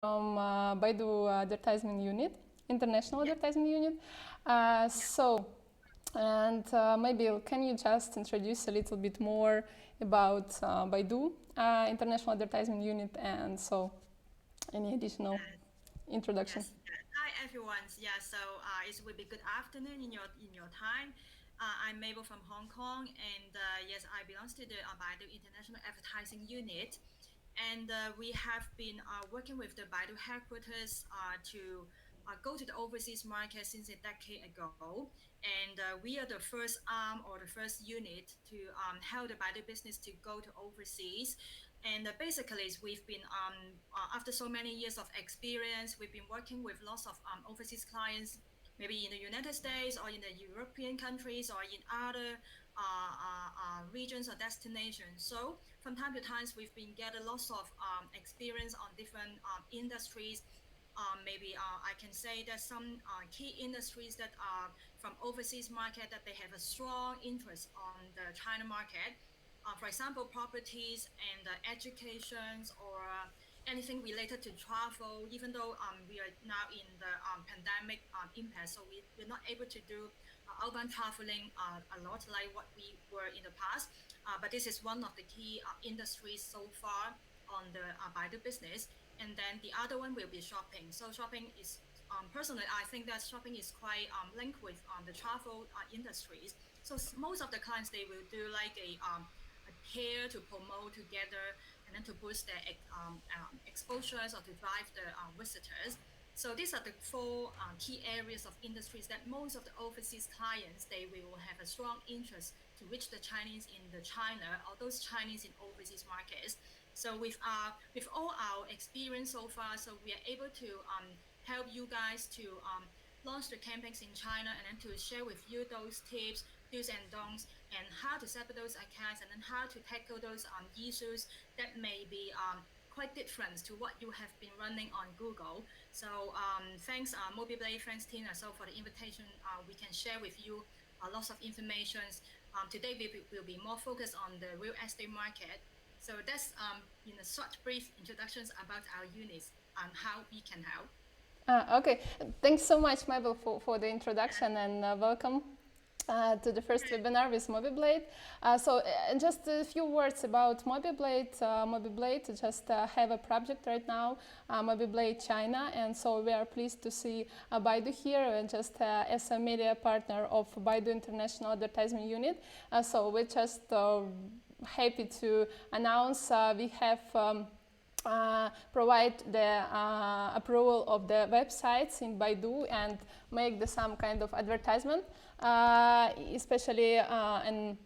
from Baidu advertisement unit, international advertising unit. Maybe can you just introduce a little bit more about Baidu international advertisement unit, and so any additional introduction? Yes. Hi, everyone. Yeah. So it will be good afternoon in your time. I'm Mabel from Hong Kong, and yes, I belong to the Baidu International Advertising Unit, and we have been working with the Baidu headquarters to go to the overseas market since a decade ago. And we are the first arm or the first unit to help the Baidu business to go to overseas. And basically, we've been, after so many years of experience, we've been working with lots of overseas clients, maybe in the United States or in the European countries or in other regions or destinations. So from time to time, we've been getting lots of experience on different industries. Maybe I can say that some key industries that are from overseas market that they have a strong interest on the China market. For example, properties and educations or anything related to travel, even though we are now in the pandemic impact, so we're not able to do outbound traveling a lot like what we were in the past. But this is one of the key industries so far on the Baidu business. And then the other one will be shopping. So shopping is personally, I think that shopping is quite linked with the travel industries. So most of the clients they will do like a pair to promote together and then to boost their exposures or to drive the visitors. So these are the four key areas of industries that most of the overseas clients they will have a strong interest to reach the Chinese in the China or those Chinese in overseas markets. So with all our experience so far, so we are able to help you guys to launch the campaigns in China and then to share with you those tips, do's and don'ts, and how to set up those accounts, and then how to tackle those issues that may be quite different to what you have been running on Google. So thanks Mobiblade, thanks Tina, so for the invitation. We can share with you lots of information. Today we will be more focused on the real estate market. So that's in a short brief introductions about our units and how we can help. Okay, thanks so much, Mabel, for the introduction, and welcome to the first webinar with Mobiblade. Just a few words about Mobiblade. Mobiblade just have a project right now, Mobiblade China, and so we are pleased to see Baidu here, and just as a media partner of Baidu International Advertisement Unit. So we're just happy to announce we have. Provide the approval of the websites in Baidu and make some kind of advertisement, especially in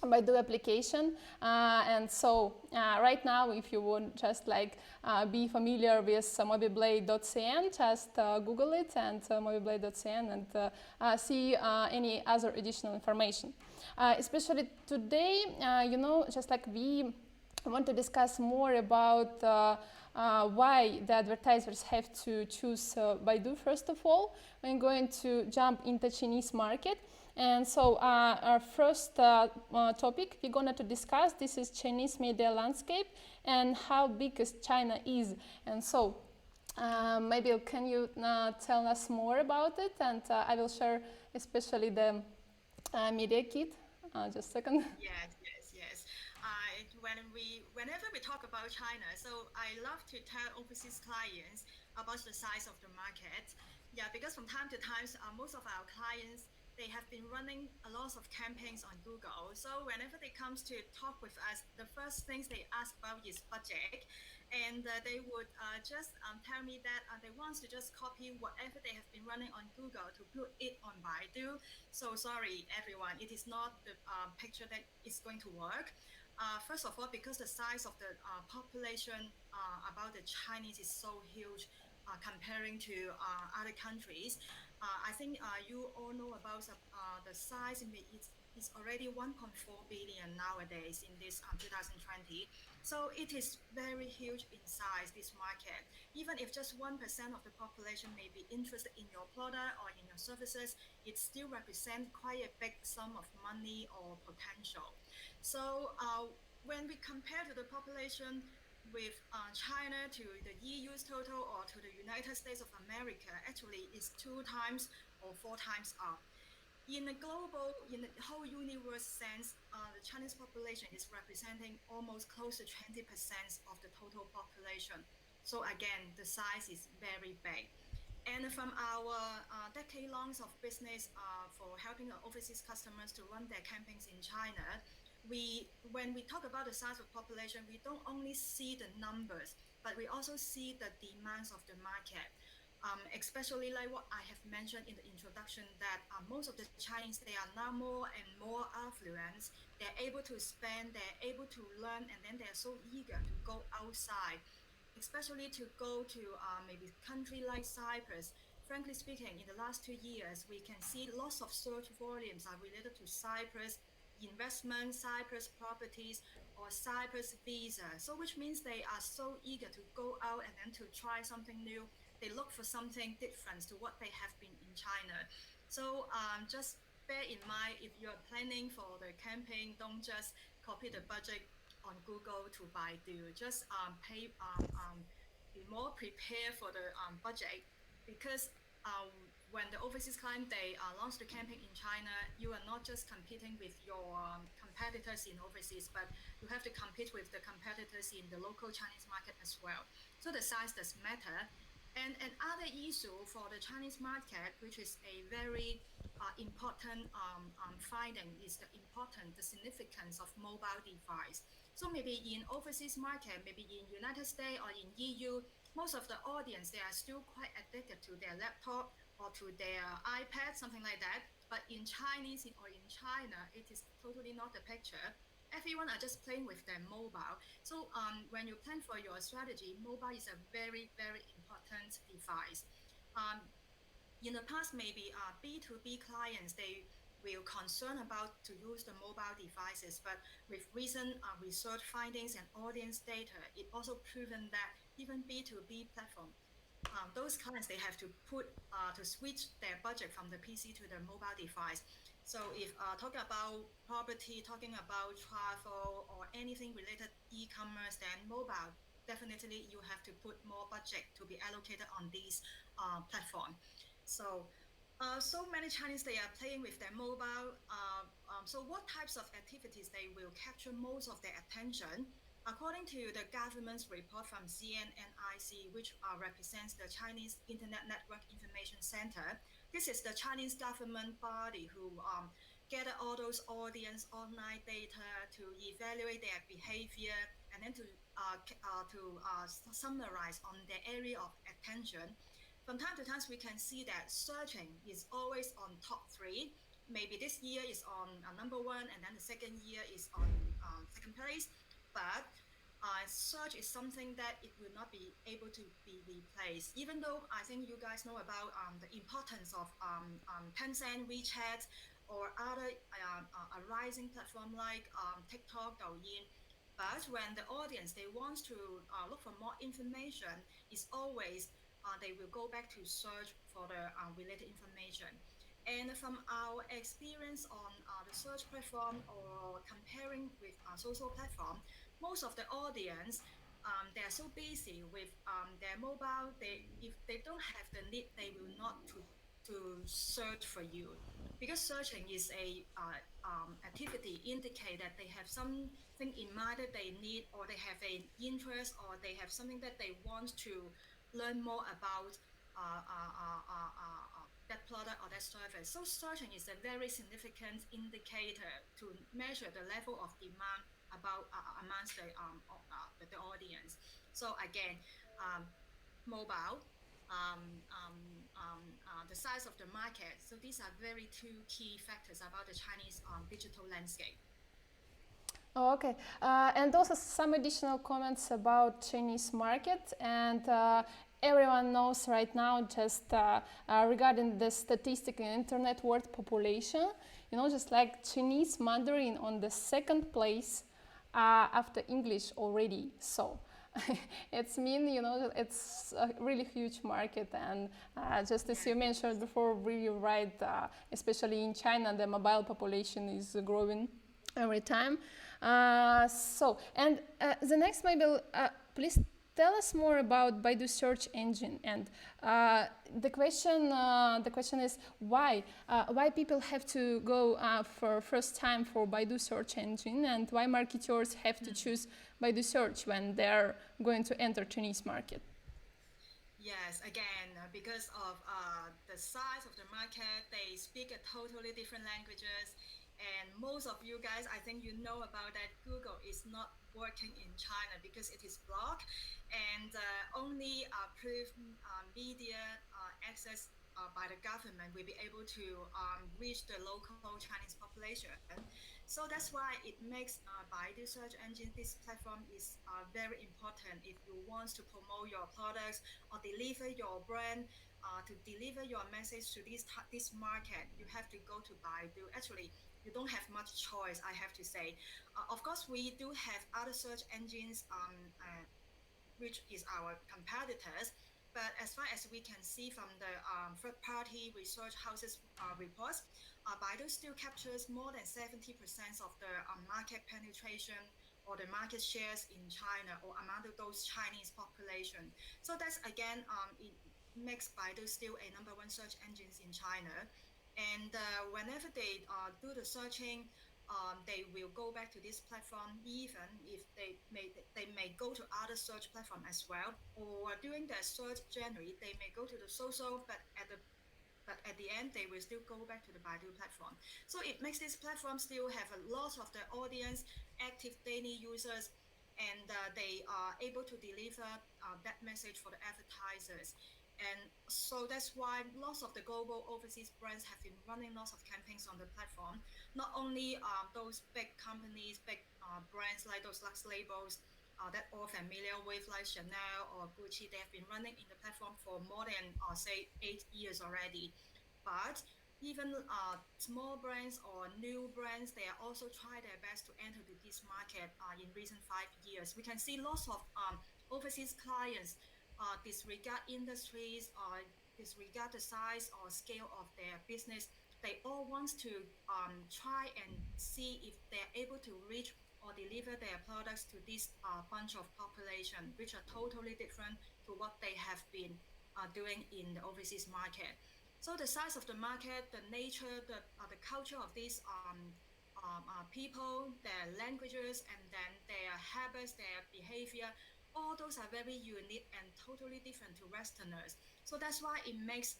Baidu application. Right now, if you would just like be familiar with mobiblade.cn, just Google it and mobiblade.cn and see any other additional information. Especially today, just like we want to discuss more about why the advertisers have to choose Baidu first of all. I'm going to jump into Chinese market. And so our first topic we're going to discuss, this is Chinese media landscape and how big China is. And so maybe can you tell us more about it? And I will share especially the media kit. Just a second. Yes. Whenever we talk about China, so I love to tell overseas clients about the size of the market. Yeah, because from time to time, most of our clients they have been running a lot of campaigns on Google. So whenever they comes to talk with us, the first things they ask about is budget, and they would just tell me that they want to just copy whatever they have been running on Google to put it on Baidu. So sorry, everyone, it is not the picture that is going to work. First of all, because the size of the population about the Chinese is so huge comparing to other countries. I think you all know about the size. It's already 1.4 billion nowadays in this 2020. So it is very huge in size, this market. Even if just 1% of the population may be interested in your product or in your services, it still represents quite a big sum of money or potential. So when we compare to the population, with China to the EU's total or to the United States of America, actually is 2 times or 4 times up. In the whole universe sense, the Chinese population is representing almost close to 20% of the total population. So again, the size is very big. And from our decade longs of business for helping our overseas customers to run their campaigns in China, when we talk about the size of population, we don't only see the numbers, but we also see the demands of the market. Especially like what I have mentioned in the introduction, that most of the Chinese, they are now more and more affluent. They're able to spend, they're able to learn, and then they're so eager to go outside, especially to go to maybe country like Cyprus. Frankly speaking, in the last 2 years, we can see lots of search volumes are related to Cyprus investment, Cyprus properties, or Cyprus visa. So which means they are so eager to go out and then to try something new. They look for something different to what they have been in China. So just bear in mind, if you're planning for the campaign, don't just copy the budget on Google to Baidu. Just be more prepared for the budget, because when the overseas client, they launch the campaign in China, you are not just competing with your competitors in overseas, but you have to compete with the competitors in the local Chinese market as well. So the size does matter. And another issue for the Chinese market, which is a very important finding, is the significance of mobile device. So maybe in overseas market, maybe in United States or in EU, most of the audience, they are still quite addicted to their laptop or to their iPad, something like that. But in Chinese or in China, it is totally not the picture. Everyone are just playing with their mobile. So when you plan for your strategy, mobile is a very, very important device. Um, in the past, maybe B2B clients, they will concern about to use the mobile devices, but with recent research findings and audience data, it also proven that even B2B platform, those clients, they have to to switch their budget from the PC to the mobile device. So if talking about property, talking about travel or anything related e-commerce, then mobile, definitely you have to put more budget to be allocated on these platform. So so many Chinese, they are playing with their mobile. So what types of activities they will capture most of their attention? According to the government's report from CNNIC, which represents the Chinese Internet Network Information Center, this is the Chinese government body who gather all those audience online data to evaluate their behavior and then to summarize on the area of attention. From time to time, we can see that searching is always on top three. Maybe this year is on number one, and then the second year is on second place. But search is something that it will not be able to be replaced. Even though I think you guys know about the importance of Tencent, WeChat, or other rising platform like TikTok, Douyin. But when the audience, they want to look for more information, it's always they will go back to search for the related information. And from our experience on the search platform or comparing with social platform, most of the audience, they're so busy with their mobile. If they don't have the need, they will not to search for you, because searching is a activity indicate that they have something in mind that they need, or they have an interest, or they have something that they want to learn more about that product or that service. So searching is a very significant indicator to measure the level of demand about amongst the audience. So again, mobile, the size of the market. So these are very two key factors about the Chinese digital landscape. Oh, okay. And also some additional comments about Chinese market, and everyone knows right now just regarding the statistic in internet world population, you know, just like Chinese Mandarin on the second place after English already. So it's mean, you know, it's a really huge market, and just as you mentioned before, really right, especially in China, the mobile population is growing every time. So, and the next maybe Please tell us more about Baidu search engine, and the question is why people have to go for first time for Baidu search engine, and why marketers have to choose Baidu search when they're going to enter Chinese market. Yes, again, because of the size of the market, they speak a totally different languages. And most of you guys, I think you know about that Google is not working in China because it is blocked, and only approved media access by the government will be able to reach the local Chinese population. So that's why it makes Baidu search engine, this platform is very important if you want to promote your products or deliver your brand, to deliver your message to this market. You have to go to Baidu. Actually, you don't have much choice, I have to say. Of course, we do have other search engines, which is our competitors. But as far as we can see from the third-party research houses reports, Baidu still captures more than 70% of the market penetration or the market shares in China or among those Chinese population. So that's again, it makes Baidu still a number one search engines in China. And whenever they do the searching, they will go back to this platform, even if they may go to other search platform as well, or during their search journey, they may go to the social, but at the end, they will still go back to the Baidu platform. So it makes this platform still have a lot of the audience, active daily users, and they are able to deliver that message for the advertisers. And so that's why lots of the global overseas brands have been running lots of campaigns on the platform. Not only those big companies, big brands like those Lux labels that all familiar with, like Chanel or Gucci, they have been running in the platform for more than, say, 8 years already. But even small brands or new brands, they are also try their best to enter this market in recent 5 years. We can see lots of overseas clients disregard industries or disregard the size or scale of their business. They all want to try and see if they're able to reach or deliver their products to this bunch of population, which are totally different to what they have been doing in the overseas market. So the size of the market, the nature, the culture of these people, their languages, and then their habits, their behavior, all those are very unique and totally different to Westerners. So that's why it makes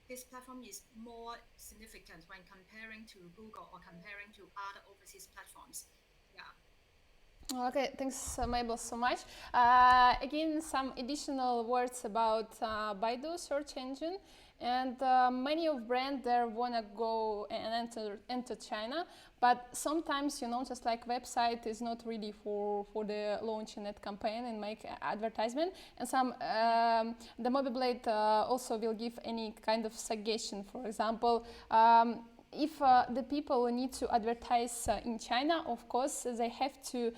this platform is more significant when comparing to Google or comparing to other overseas platforms. Yeah. Okay, thanks, Mabel, so much. Again, some additional words about Baidu search engine. And many of brands there wanna go and enter China, but sometimes, you know, just like website is not ready for the launching that campaign and make advertisement. And some the Mobiblade also will give any kind of suggestion. For example, if the people need to advertise in China, of course, they have to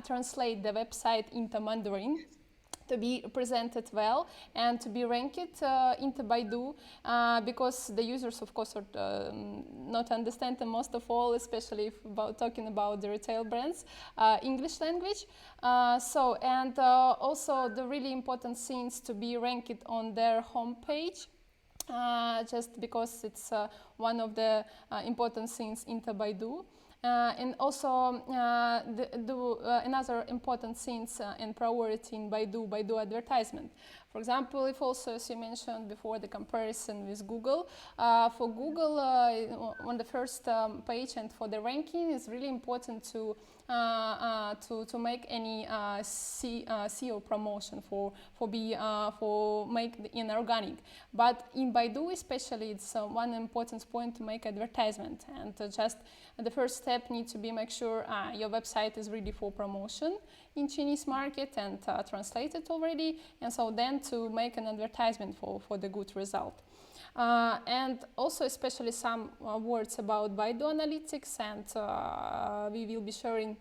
translate the website into Mandarin to be presented well and to be ranked into Baidu, because the users, of course, are not understand them most of all, especially if talking about the retail brands, English language. Also the really important things to be ranked on their homepage. Just because it's one of the important things into Baidu. And also another important things and priority in Baidu advertisement. For example, if also, as you mentioned before, the comparison with Google, for Google on the first page and for the ranking, it's really important to make any SEO promotion for make the inorganic. But in Baidu especially, it's one important point to make advertisement, and just the first step needs to be make sure your website is ready for promotion in Chinese market and translated already, and so then to make an advertisement for the good result. And also especially some words about Baidu Analytics, and we will be sharing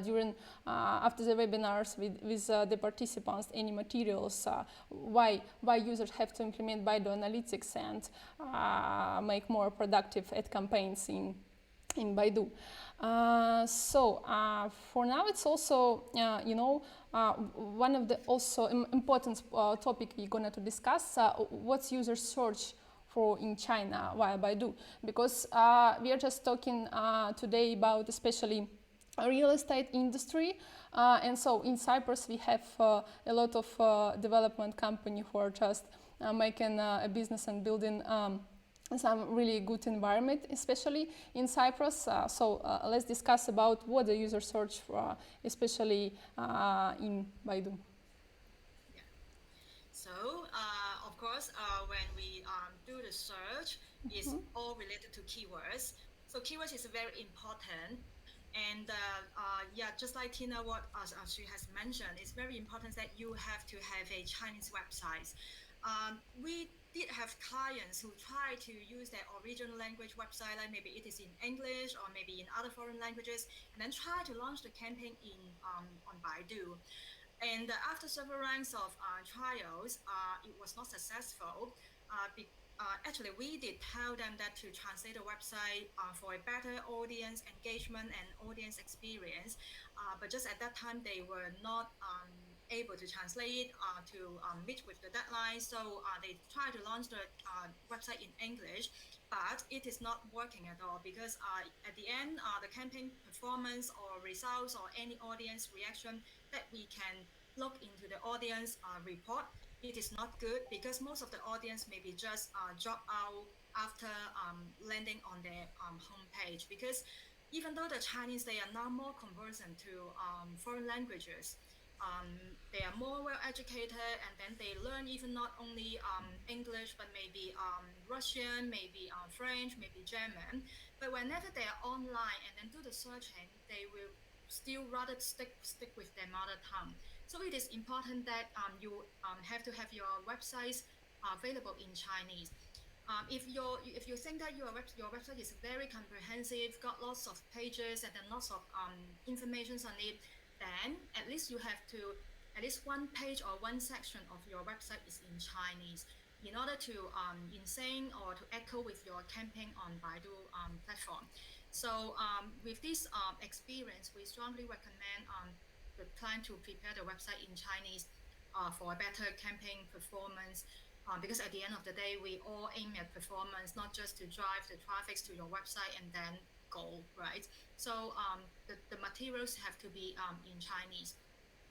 during after the webinars with the participants any materials why users have to implement Baidu Analytics and make more productive ad campaigns in Baidu. For now, it's also one of the also important topic we're going to discuss. What's user search for in China via Baidu? Because we are just talking today about especially real estate industry, and so in Cyprus we have a lot of development company who are just making a business and building. Some really good environment, especially in Cyprus. Let's discuss about what the user search for, especially in Baidu. Yeah. So, of course, when we do the search, it's all related to keywords. So, keywords is very important. And yeah, just like Tina, what she has mentioned, it's very important that you have to have a Chinese website. We did have clients who try to use their original language website, like maybe it is in English or maybe in other foreign languages, and then try to launch the campaign in on Baidu. And after several rounds of trials, it was not successful. Actually, we did tell them that to translate the website for a better audience engagement and audience experience. But just at that time, they were not able to translate to meet with the deadline. So they tried to launch the website in English, but it is not working at all because at the end, the campaign performance or results or any audience reaction that we can look into the audience report, it is not good because most of the audience maybe just drop out after landing on their homepage, because even though the Chinese, they are now more conversant to foreign languages, they are more well educated, and then they learn even not only English but maybe Russian, maybe French, maybe German. But whenever they are online and then do the searching, they will still rather stick with their mother tongue. So it is important that you have to have your websites available in Chinese. If you think that your website is very comprehensive, got lots of pages and then lots of informations on it, then at least you have to at least one page or one section of your website is in Chinese in order to in sync or to echo with your campaign on Baidu platform. So with this experience, we strongly recommend the client to prepare the website in Chinese for a better campaign performance. Because at the end of the day, we all aim at performance, not just to drive the traffic to your website and then go, right? So the materials have to be in Chinese.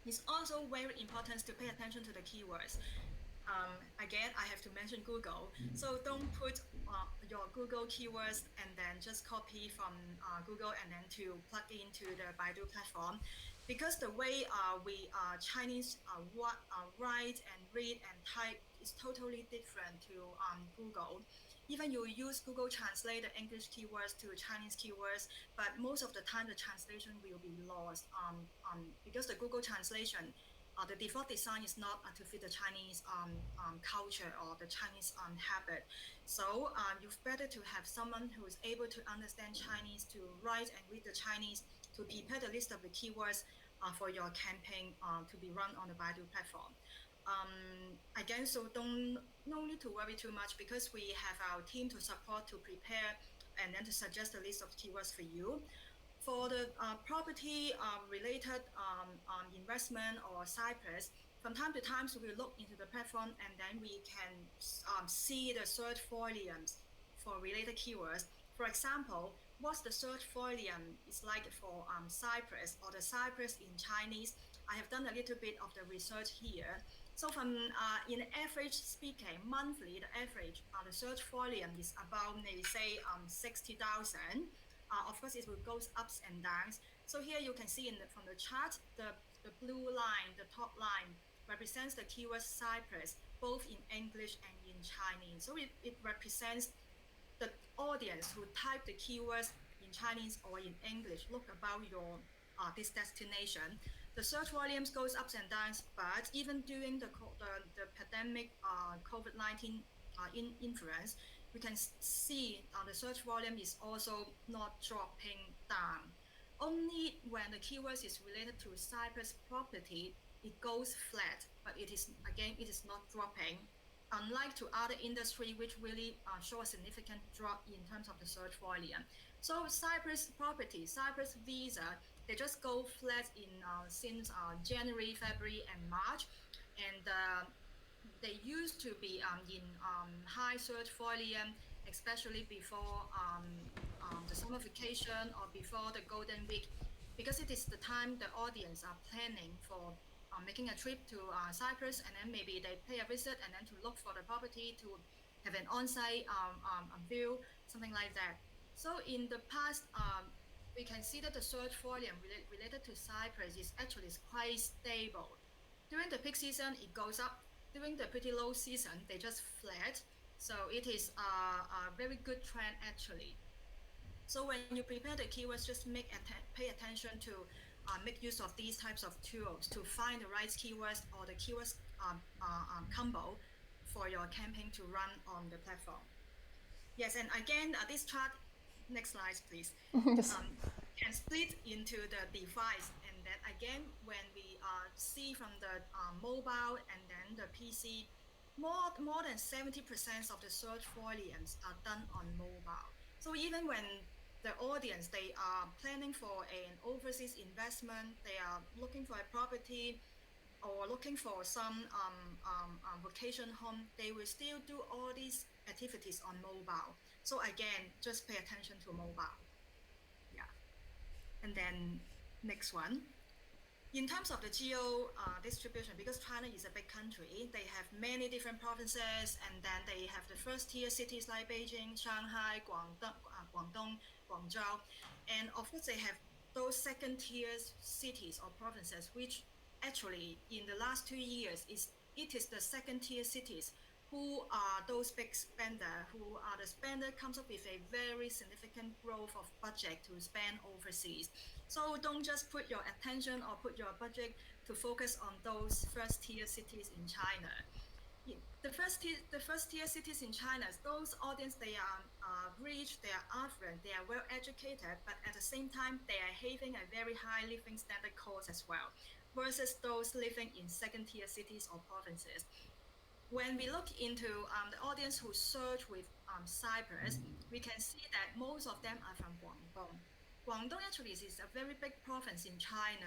It's also very important to pay attention to the keywords. Again, I have to mention Google. So don't put your Google keywords and then just copy from Google and then to plug into the Baidu platform. Because the way we Chinese write and read and type is totally different to Google. Even you use Google Translate the English keywords to Chinese keywords, but most of the time the translation will be lost because the Google translation, the default design is not to fit the Chinese culture or the Chinese habit. So you've better to have someone who is able to understand Chinese, to write and read the Chinese, to prepare the list of the keywords for your campaign to be run on the Baidu platform. Again, so no need to worry too much because we have our team to support, to prepare, and then to suggest a list of keywords for you. For the property related investment or Cyprus, from time to time, so we look into the platform and then we can see the search volumes for related keywords. For example, what's the search volume is like for Cyprus or the Cyprus in Chinese? I have done a little bit of the research here. So from in average speaking, monthly, the average the search volume is about maybe say 60,000. Of course, it will go ups and downs. So here you can see from the chart, the blue line, the top line, represents the keyword Cyprus, both in English and in Chinese. So it represents the audience who type the keywords in Chinese or in English, look about your this destination. The search volumes goes ups and downs, but even during the pandemic COVID-19 influence, we can see the search volume is also not dropping down. Only when the keywords is related to Cyprus property, it goes flat, but it is again it is not dropping. unlike to other industry which really show a significant drop in terms of the search volume. So Cyprus property, Cyprus visa, they just go flat in since January, February, and March, and they used to be in high search volume, especially before the summer vacation or before the Golden Week, because it is the time the audience are planning for making a trip to Cyprus, and then maybe they pay a visit and then to look for the property to have an on-site view, something like that. So in the past, we can see that the search volume related to Cyprus is actually quite stable. During the peak season, it goes up. During the pretty low season, they just flat. So it is a very good trend actually. So when you prepare the keywords, just pay attention to make use of these types of tools to find the right keywords or the keywords combo for your campaign to run on the platform. Yes, and again, this chart, next slide, please. Yes. Can split into the device, and then again, when we see from the mobile and then the PC, more than 70% of the search volumes are done on mobile. So even when the audience, they are planning for an overseas investment, they are looking for a property or looking for some vacation home, they will still do all these activities on mobile. So again, just pay attention to mobile. Yeah. And then next one. In terms of the geo distribution, because China is a big country, they have many different provinces, and then they have the first tier cities like Beijing, Shanghai, Guangdong, Guangzhou, and of course they have those second tier cities or provinces, which actually in the last 2 years it is the second tier cities who are those big spender, who are the spender comes up with a very significant growth of budget to spend overseas. So don't just put your attention or put your budget to focus on those first tier cities in China. The first tier cities in China, those audience, they are rich, they are affluent, they are well educated, but at the same time, they are having a very high living standard cost as well, versus those living in second tier cities or provinces. When we look into the audience who search with Cyprus, we can see that most of them are from Guangdong. Guangdong actually is a very big province in China.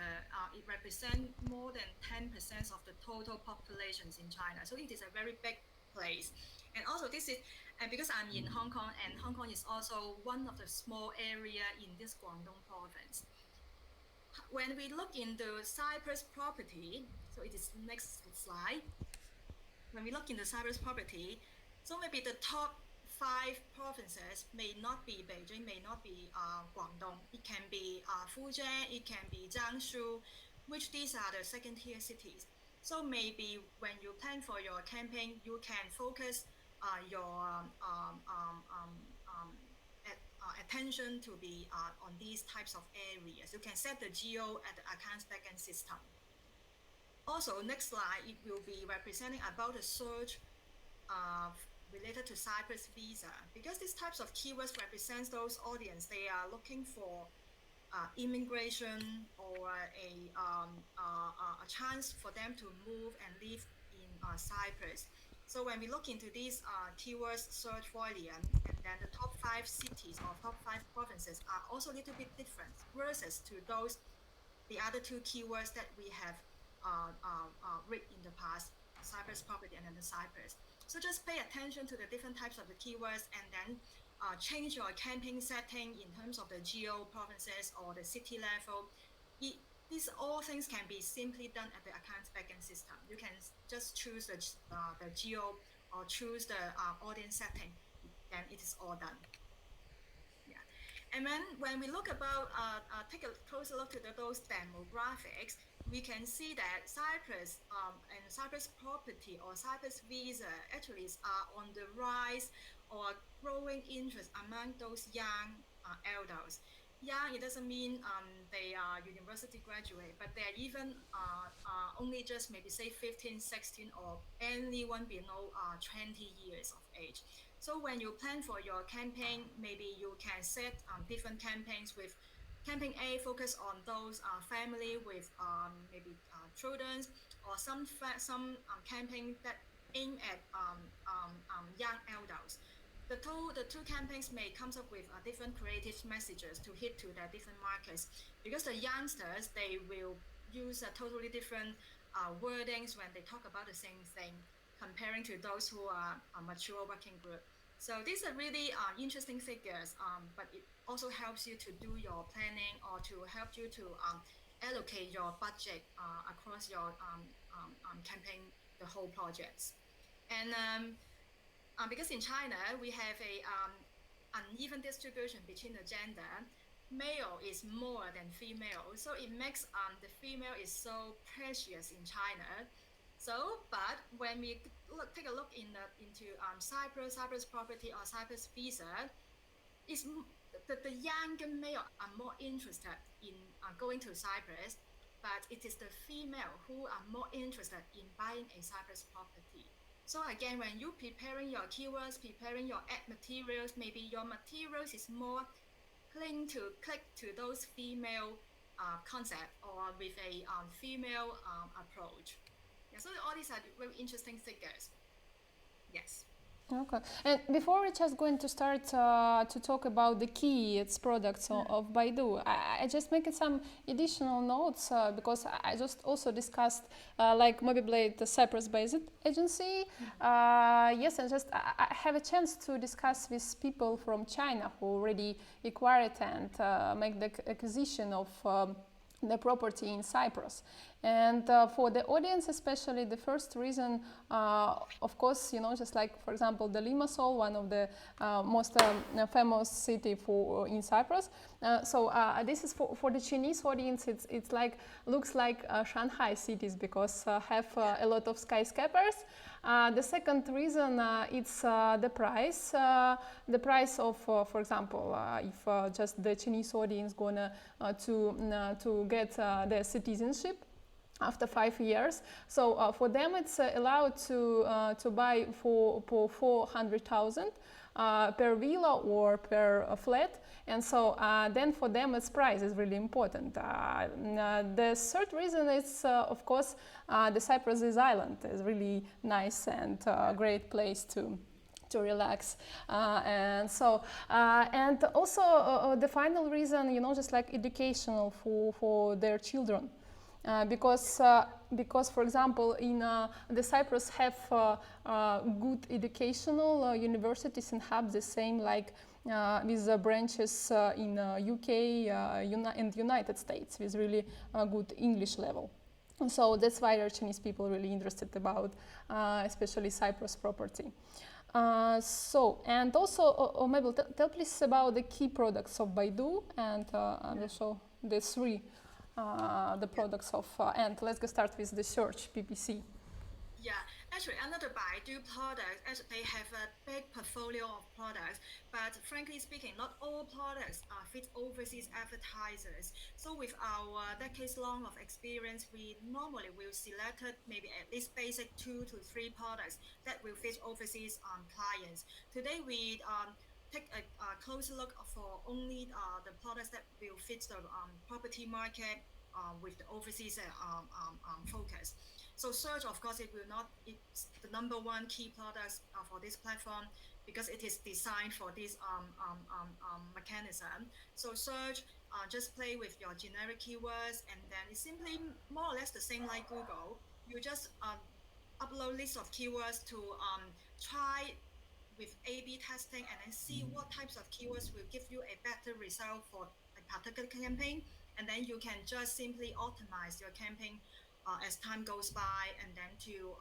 It represents more than 10% of the total populations in China. So it is a very big place. And also this is, and because I'm in Hong Kong, and Hong Kong is also one of the small area in this Guangdong province. When we look into Cyprus property, so it is next slide. When we look into Cyprus property, so maybe the top 5 provinces may not be Beijing, may not be Guangdong. It can be Fujian, it can be Jiangsu, which these are the second tier cities. So maybe when you plan for your campaign, you can focus your attention to be on these types of areas. You can set the geo at the accounts backend system. Also, next slide, it will be representing about the search related to Cyprus visa, because these types of keywords represents those audience. They are looking for immigration or a chance for them to move and live in Cyprus. So when we look into these keywords search volume, and then the top 5 cities or top 5 provinces are also a little bit different versus to those the other 2 keywords that we have read in the past, Cyprus property and then the Cyprus. So just pay attention to the different types of the keywords, and then change your campaign setting in terms of the geo provinces or the city level. These all things can be simply done at the accounts backend system. You can just choose the geo or choose the audience setting, then it is all done. Yeah. And then when we look about, take a closer look at those demographics, we can see that Cyprus and Cyprus property or Cyprus visa actually are on the rise or growing interest among those young elders. Young, it doesn't mean they are university graduate, but they're even only just maybe say 15, 16, or anyone below 20 years of age. So when you plan for your campaign, maybe you can set different campaigns with campaign A focus on those family with maybe children, or some campaign that aimed at young adults. The two campaigns may come up with different creative messages to hit to their different markets, because the youngsters, they will use a totally different wordings when they talk about the same thing, comparing to those who are a mature working group. So these are really interesting figures, but it also helps you to do your planning, or to help you to allocate your budget across your campaign, the whole projects. And because in China we have a uneven distribution between the gender, male is more than female, so it makes the female is so precious in China. So, but when we take a look into Cyprus property or Cyprus visa, is the younger male are more interested in going to Cyprus, but it is the female who are more interested in buying a Cyprus property. So again, when you preparing your keywords, preparing your ad materials, maybe your materials is more click to those female concept, or with a female approach. Yeah, so all these are very interesting figures. Yes. Okay. And before we're just going to start to talk about the key its products of Baidu, I just make some additional notes because I just also discussed like Mobiblade, the Cyprus-based agency. Yes, and just I have a chance to discuss with people from China who already acquired and make the acquisition of the property in Cyprus. And for the audience especially, the first reason, of course, just like, for example, the Limassol, one of the most famous city in Cyprus. So this is for the Chinese audience, it's like, looks like Shanghai cities because have a lot of skyscrapers. The second reason it's the price. The price of, for example, if just the Chinese audience gonna to get their citizenship after 5 years. So for them it's allowed to buy for 400,000 per villa or per flat. And so then for them its price is really important. The third reason is of course the Cyprus island is really nice and great place to relax, and so and also the final reason, just like educational for their children. Because, for example, in the Cyprus have good educational universities and hubs, the same like with branches in UK and United States with really good English level. And so that's why our Chinese people are really interested about, especially Cyprus property. And also, maybe tell please about the key products of Baidu, and also the three the products of, and let's go start with the search PPC. Yeah, actually, another Baidu product, as they have a big portfolio of products, but frankly speaking, not all products fit overseas advertisers. So with our decades-long of experience, we normally will select maybe at least basic 2 to 3 products that will fit overseas clients. Today, we take a closer look for only the products that will fit the property market with the overseas focus. So search, of course, it will not. It's the number one key products for this platform because it is designed for this mechanism. So search, just play with your generic keywords, and then it's simply more or less the same like Google. You just upload list of keywords to try with A/B testing, and then see what types of keywords will give you a better result for a particular campaign, and then you can just simply optimize your campaign as time goes by, and then to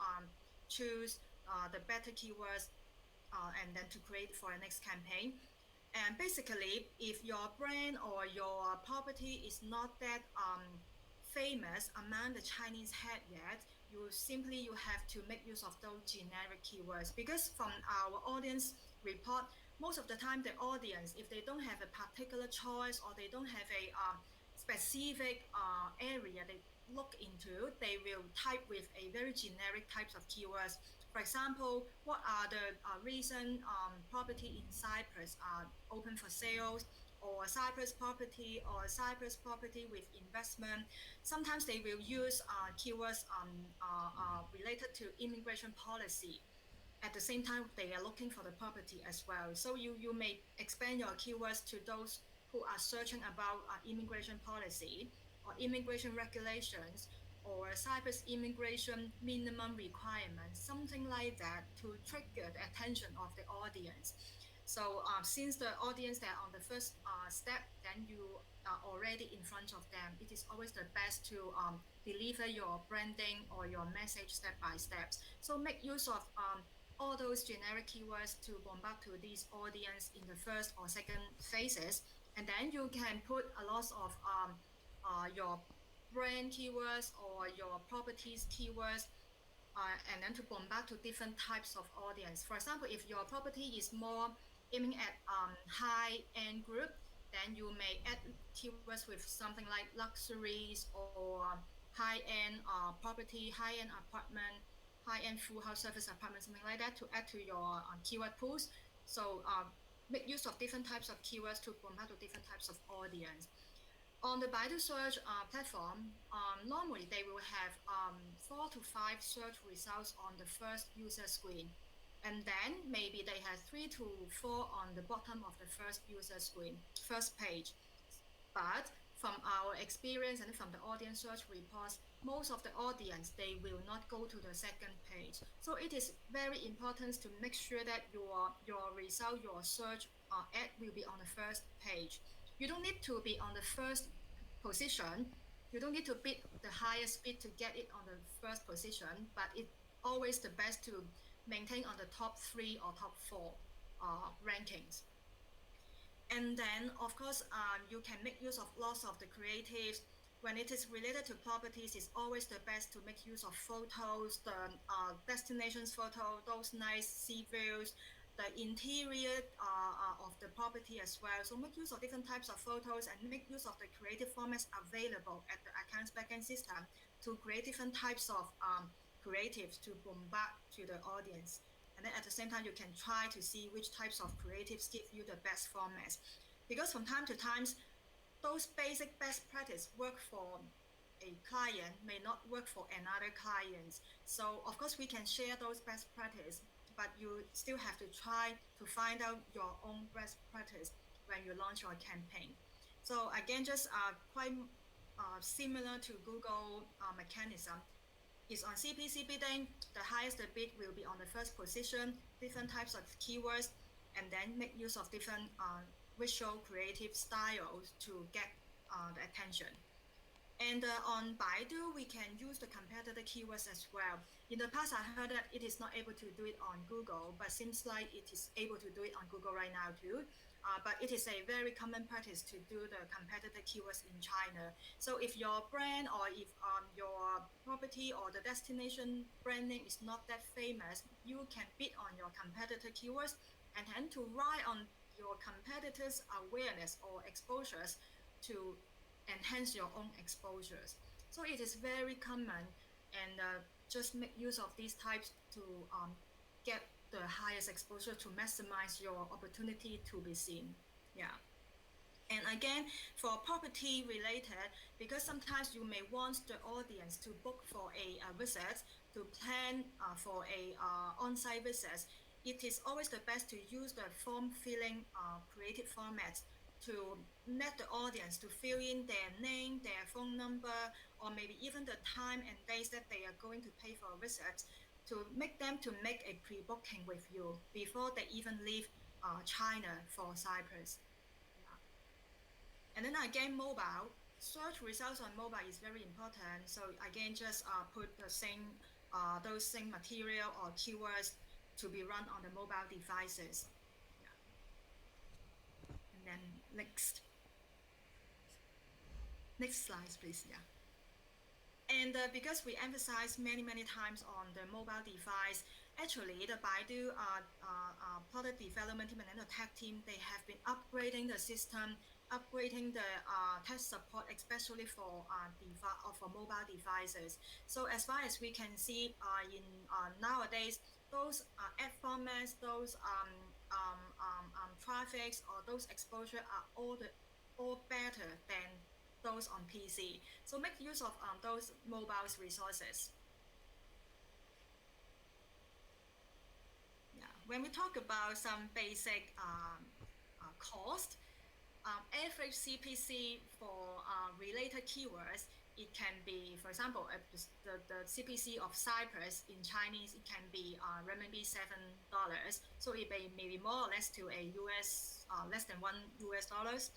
choose the better keywords, and then to create for the next campaign. And basically, if your brand or your property is not that famous among the Chinese head yet, you have to make use of those generic keywords, because from our audience report, most of the time the audience, if they don't have a particular choice, or they don't have a specific area they look into, they will type with a very generic types of keywords. For example, what are the recent property in Cyprus open for sales? or Cyprus property or Cyprus property with investment. Sometimes they will use keywords related to immigration policy. At the same time, they are looking for the property as well. So you may expand your keywords to those who are searching about immigration policy or immigration regulations or Cyprus immigration minimum requirements, something like that, to trigger the attention of the audience. So since the audience they are on the first step, then you are already in front of them. It is always the best to deliver your branding or your message step by step. So make use of all those generic keywords to bombard to this audience in the first or second phases, and then you can put a lot of your brand keywords or your properties keywords, and then to bombard to different types of audience. For example, if your property is more aiming at high-end group, then you may add keywords with something like luxuries or high-end property, high-end apartment, high-end full house service apartment, something like that, to add to your keyword pools. So make use of different types of keywords to bombard to different types of audience. On the Baidu search platform, normally they will have 4 to 5 search results on the first user screen. And then maybe they have 3 to 4 on the bottom of the first user screen, first page. But from our experience and from the audience search reports, most of the audience, they will not go to the second page. So it is very important to make sure that your result, your search ad will be on the first page. You don't need to be on the first position. You don't need to bid the highest bid to get it on the first position, but it's always the best to maintain on the top 3 or top 4 rankings. And then, of course, you can make use of lots of the creatives. When it is related to properties, it's always the best to make use of photos, the destinations photo, those nice sea views, the interior of the property as well. So make use of different types of photos and make use of the creative formats available at the accounts backend system to create different types of creatives to bombard to the audience. And then at the same time, you can try to see which types of creatives give you the best formats. Because from time to time, those basic best practice work for a client may not work for another client. So of course we can share those best practice, but you still have to try to find out your own best practice when you launch your campaign. So again, just quite similar to Google mechanism. Is on CPC bidding, the highest bid will be on the first position, different types of keywords, and then make use of different visual creative styles to get the attention. And on Baidu, we can use the competitor keywords as well. In the past, I heard that it is not able to do it on Google, but seems like it is able to do it on Google right now too. But it is a very common practice to do the competitor keywords in China. So if your brand or if your property or the destination brand name is not that famous, you can bid on your competitor keywords and then to ride on your competitors' awareness or exposures to enhance your own exposures. So it is very common, and just make use of these types to get the highest exposure to maximize your opportunity to be seen. Yeah. And again, for property related, because sometimes you may want the audience to book for a visit, to plan for a on-site visit, it is always the best to use the form filling creative formats to let the audience to fill in their name, their phone number, or maybe even the time and days that they are going to pay for a visit, to make them to make a pre-booking with you before they even leave China for Cyprus. Yeah. And then again, mobile search results on mobile is very important. So again, just put the same those same material or keywords to be run on the mobile devices. Yeah. And then next slide, please. Yeah. And because we emphasize many times on the mobile device, actually the Baidu product development team and the tech team, they have been upgrading the system, upgrading the test support, especially for mobile devices. So as far as we can see, in nowadays, those ad formats, those traffics or those exposure are all better than those on PC. So make use of those mobile resources. Yeah. When we talk about some basic cost, average CPC for related keywords, it can be, for example, the CPC of Cyprus in Chinese, it can be renminbi $7. So it may be more or less to a US, less than $1.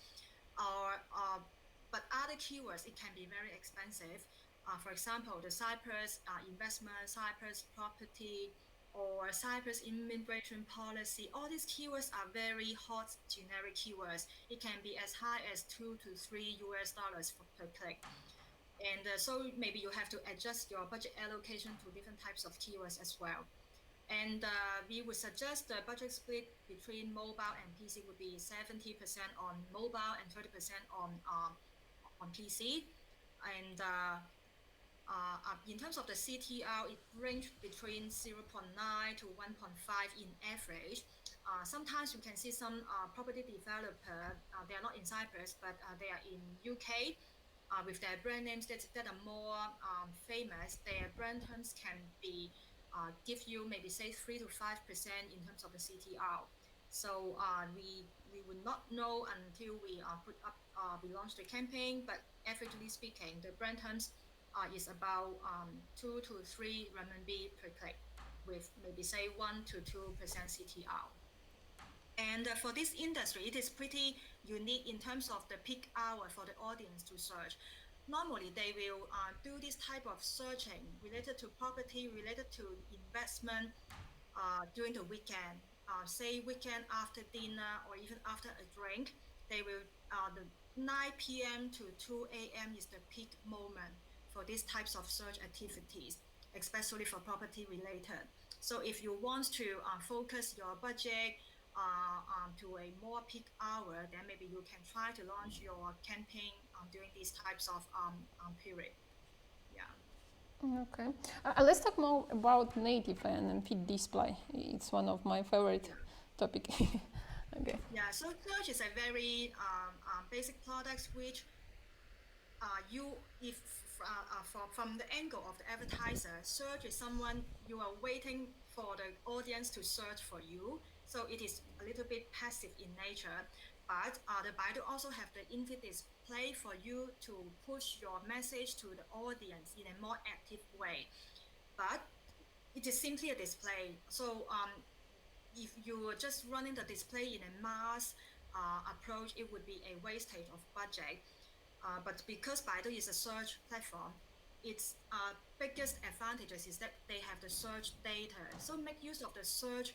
Or, but other keywords, it can be very expensive. For example, the Cyprus investment, Cyprus property, or Cyprus immigration policy, all these keywords are very hot generic keywords. It can be as high as $2 to $3 per click. And so maybe you have to adjust your budget allocation to different types of keywords as well. And we would suggest the budget split between mobile and PC would be 70% on mobile and 30% on PC. And in terms of the CTR, it ranged between 0.9 to 1.5 in average. Sometimes you can see some property developer, they are not in Cyprus, but they are in UK with their brand names that are more famous. Their brand terms can be give you maybe say 3 to 5% in terms of the CTR. So we would not know until we we launch the campaign, but averagely speaking, the brand terms is about 2 to 3 renminbi per click with maybe say 1 to 2% CTR. And for this industry, it is pretty unique in terms of the peak hour for the audience to search. Normally, they will do this type of searching related to property, related to investment during the weekend. Say weekend after dinner or even after a drink, they will the 9 p.m. to 2 a.m. is the peak moment for these types of search activities, especially for property related. So if you want to focus your budget to a more peak hour, then maybe you can try to launch your campaign during these types of period. Yeah. Okay. Let's talk more about native and feed display. It's one of my favorite topic. Okay. Yeah. So search is a very basic product which you if from the angle of the advertiser, search is someone you are waiting for the audience to search for you. So it is a little bit passive in nature. But the Baidu also have the InFeed display for you to push your message to the audience in a more active way. But it is simply a display. So if you are just running the display in a mass approach, it would be a wastage of budget. But because Baidu is a search platform, its biggest advantages is that they have the search data. So make use of the search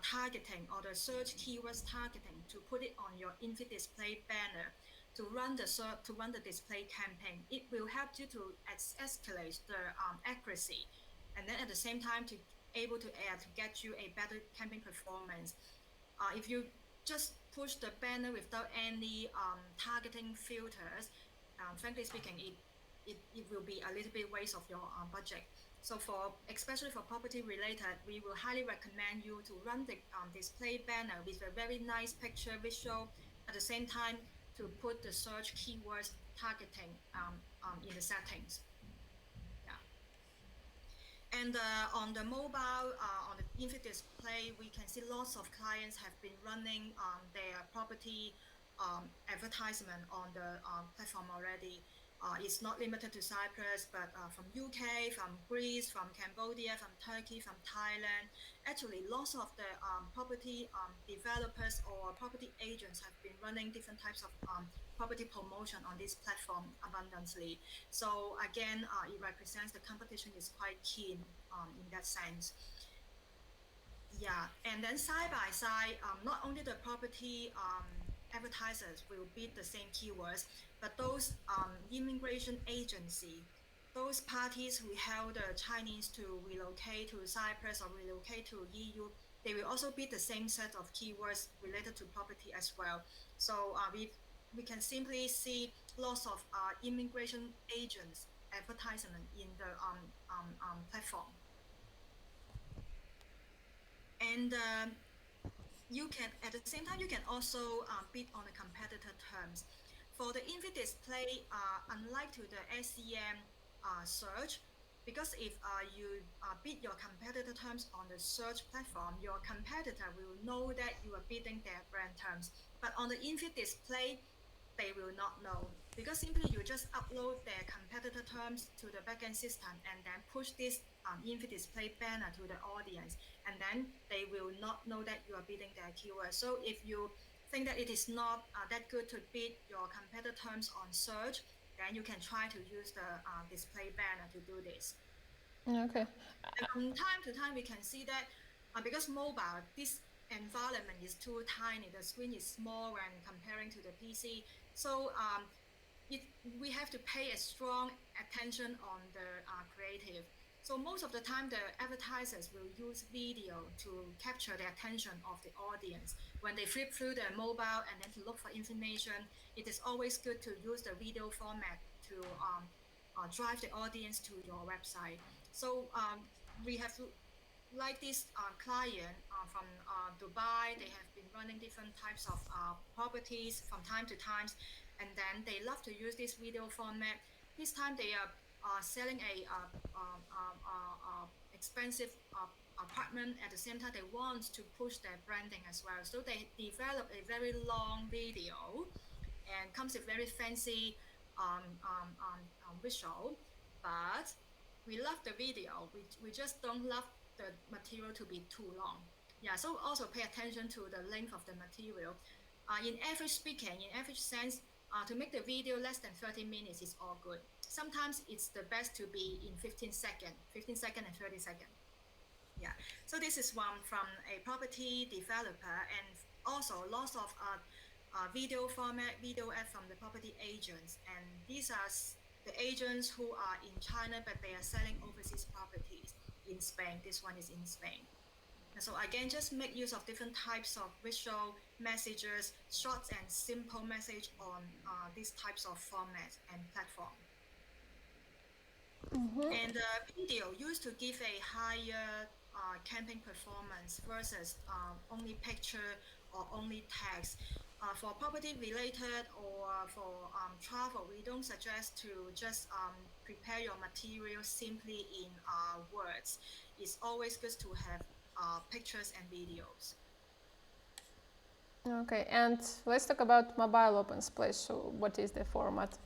targeting or the search keywords targeting to put it on your InFeed display banner to run the display campaign. It will help you to escalate the accuracy, and then at the same time to able to get you a better campaign performance. If you just push the banner without any targeting filters, frankly speaking, it will be a little bit waste of your budget. So especially for property related, we will highly recommend you to run the display banner with a very nice picture visual, at the same time to put the search keywords targeting in the settings. Yeah. And on the mobile, on the InFeed display, we can see lots of clients have been running their property advertisement on the platform already. It's not limited to Cyprus, but from UK, from Greece, from Cambodia, from Turkey, from Thailand. Actually, lots of the property developers or property agents have been running different types of property promotion on this platform abundantly. So again, it represents the competition is quite keen in that sense. Yeah, and then side by side, not only the property advertisers will bid the same keywords, but those immigration agency, those parties who help the Chinese to relocate to Cyprus or relocate to EU, they will also bid the same set of keywords related to property as well. So we can simply see lots of immigration agents advertisement in the platform. And you can, at the same time, you can also bid on the competitor terms. For the in-feed display, unlike to the SEM search, because if you bid your competitor terms on the search platform, your competitor will know that you are bidding their brand terms. But on the in-feed display, they will not know, because simply you just upload their competitor terms to the backend system and then push this in-feed display banner to the audience, and then they will not know that you are bidding their keyword. So if you think that it is not that good to bid your competitor terms on search, then you can try to use the display banner to do this. Okay. And from time to time, we can see that because mobile, this environment is too tiny, the screen is small when comparing to the PC. So we have to pay a strong attention on the creative. So most of the time, the advertisers will use video to capture the attention of the audience. When they flip through their mobile and then to look for information, it is always good to use the video format to drive the audience to your website. So we have like this client from Dubai. They have been running different types of properties from time to time, and then they love to use this video format. This time they are selling a expensive apartment. At the same time, they want to push their branding as well. So they develop a very long video and comes with very fancy visual. But we love the video. We just don't love the material to be too long. Yeah, so also pay attention to the length of the material. In average speaking, in average sense, to make the video less than 30 minutes is all good. Sometimes it's the best to be in 15 second and 30 second. Yeah, so this is one from a property developer, and also lots of video format, video ad from the property agents. And these are the agents who are in China, but they are selling overseas properties in Spain. This one is in Spain. And so again, just make use of different types of visual messages, short and simple message on these types of format and platform. And video used to give a higher campaign performance versus only picture or only text. For property related or for travel, we don't suggest to just prepare your material simply in words. It's always good to have pictures and videos. Okay, and let's talk about mobile open splash. So what is the format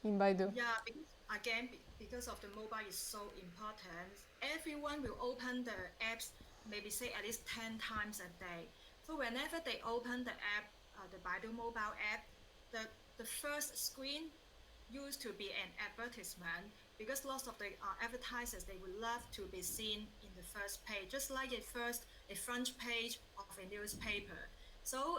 in Baidu? Yeah, because again, because of the mobile is so important, everyone will open the apps maybe say at least 10 times a day. So whenever they open the app, the Baidu mobile app, the first screen used to be an advertisement, because lots of the advertisers, they would love to be seen in the first page, just like a front page of a newspaper. So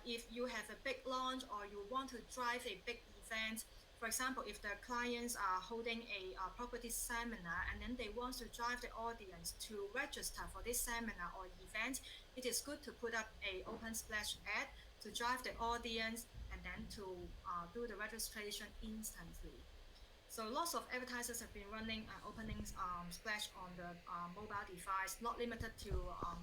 if you have a big launch or you want to drive a big event, for example, if the clients are holding a property seminar and then they want to drive the audience to register for this seminar or event, it is good to put up a open splash ad to drive the audience and then to do the registration instantly. So lots of advertisers have been running opening splash on the mobile device, not limited to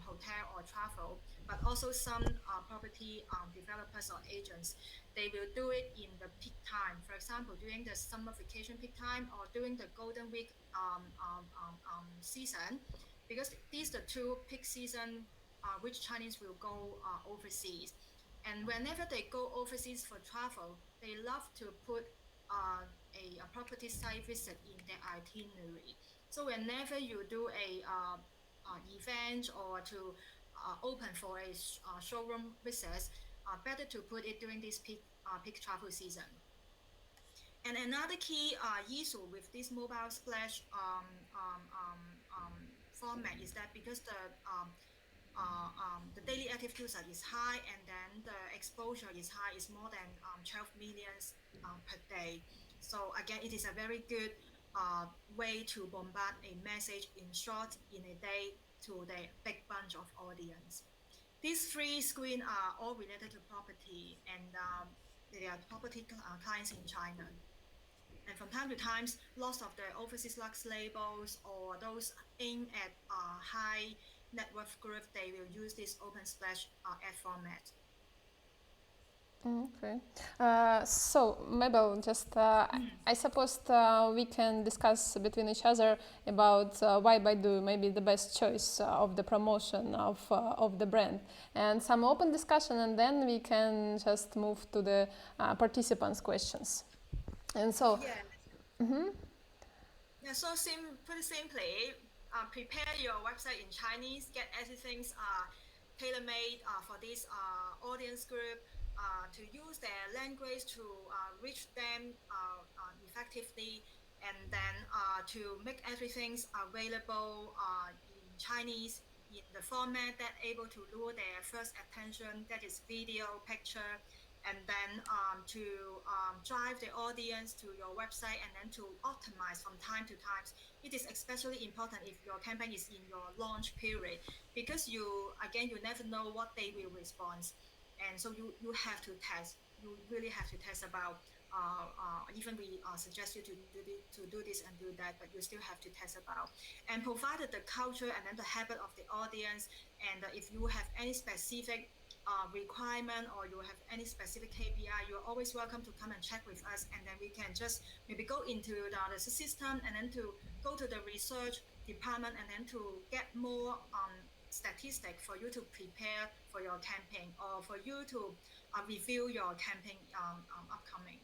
hotel or travel, but also some property developers or agents. They will do it in the peak time. For example, during the summer vacation peak time or during the Golden Week season, because these are the two peak season which Chinese will go overseas. And whenever they go overseas for travel, they love to put a property site visit in their itinerary. So whenever you do a event or to open for a showroom visit, better to put it during this peak travel season. And another key issue with this mobile splash format is that because the daily active user is high and then the exposure is high, is more than 12 millions per day. So again, it is a very good way to bombard a message in short in a day to the big bunch of audience. These three screens are all related to property, and they are property clients in China. And from time to time, lots of the overseas lux labels or those aimed at high network group, they will use this open splash ad format. Okay. So, Mabel, just I suppose we can discuss between each other about why Baidu may be the best choice of the promotion of the brand, and some open discussion, and then we can just move to the participants' questions. And so, Yeah. Yeah, so pretty simply, prepare your website in Chinese, get everything tailor-made for this audience group, to use their language to reach them effectively, and then to make everything available in Chinese in the format that able to lure their first attention, that is video, picture, and then to drive the audience to your website, and then to optimize from time to time. It is especially important if your campaign is in your launch period, because you never know what they will respond, and so you have to test. You really have to test about. Even we suggest you to do this and do that, but you still have to test about, and provided the culture and then the habit of the audience, and if you have any specific requirement, or you have any specific KPI, you're always welcome to come and check with us, and then we can just maybe go into the system, and then to go to the research department, and then to get more statistic for you to prepare for your campaign, or for you to review your campaign upcoming.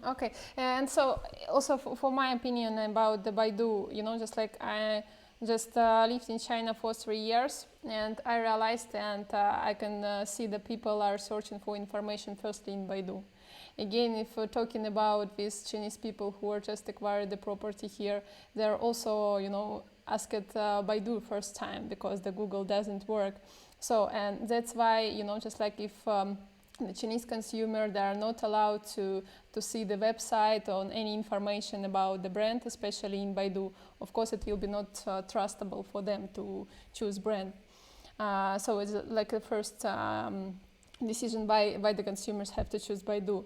Okay, and so also for my opinion about the Baidu, just like I just lived in China for 3 years, and I realized, and I can see that people are searching for information firstly in Baidu. Again, if we're talking about these Chinese people who are just acquired the property here, they're also, asked Baidu first time, because the Google doesn't work. So, and that's why, just like if the Chinese consumer, they are not allowed to see the website or any information about the brand, especially in Baidu. Of course, it will be not trustable for them to choose brand. So it's like the first decision by the consumers have to choose Baidu.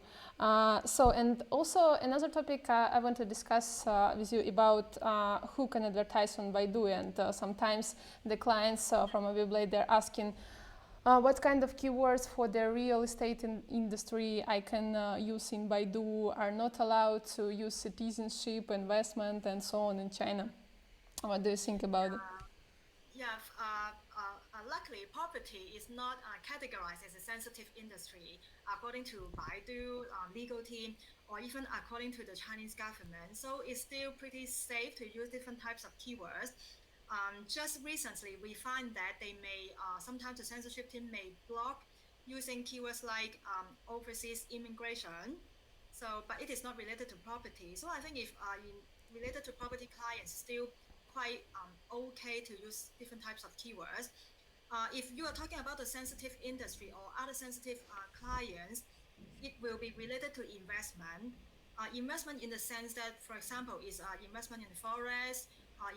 So, and also another topic I want to discuss with you about who can advertise on Baidu, and sometimes the clients from Mobiblade, they're asking what kind of keywords for the real estate industry I can use in Baidu, are not allowed to use citizenship, investment, and so on in China. What do you think about it? Yeah, luckily, property is not categorized as a sensitive industry according to Baidu legal team, or even according to the Chinese government. So it's still pretty safe to use different types of keywords. Just recently, we find that they may sometimes the censorship team may block using keywords like overseas immigration. So, but it is not related to property. So I think if related to property clients, still quite okay to use different types of keywords. If you are talking about the sensitive industry or other sensitive clients, it will be related to investment. Investment in the sense that, for example, is investment in forest,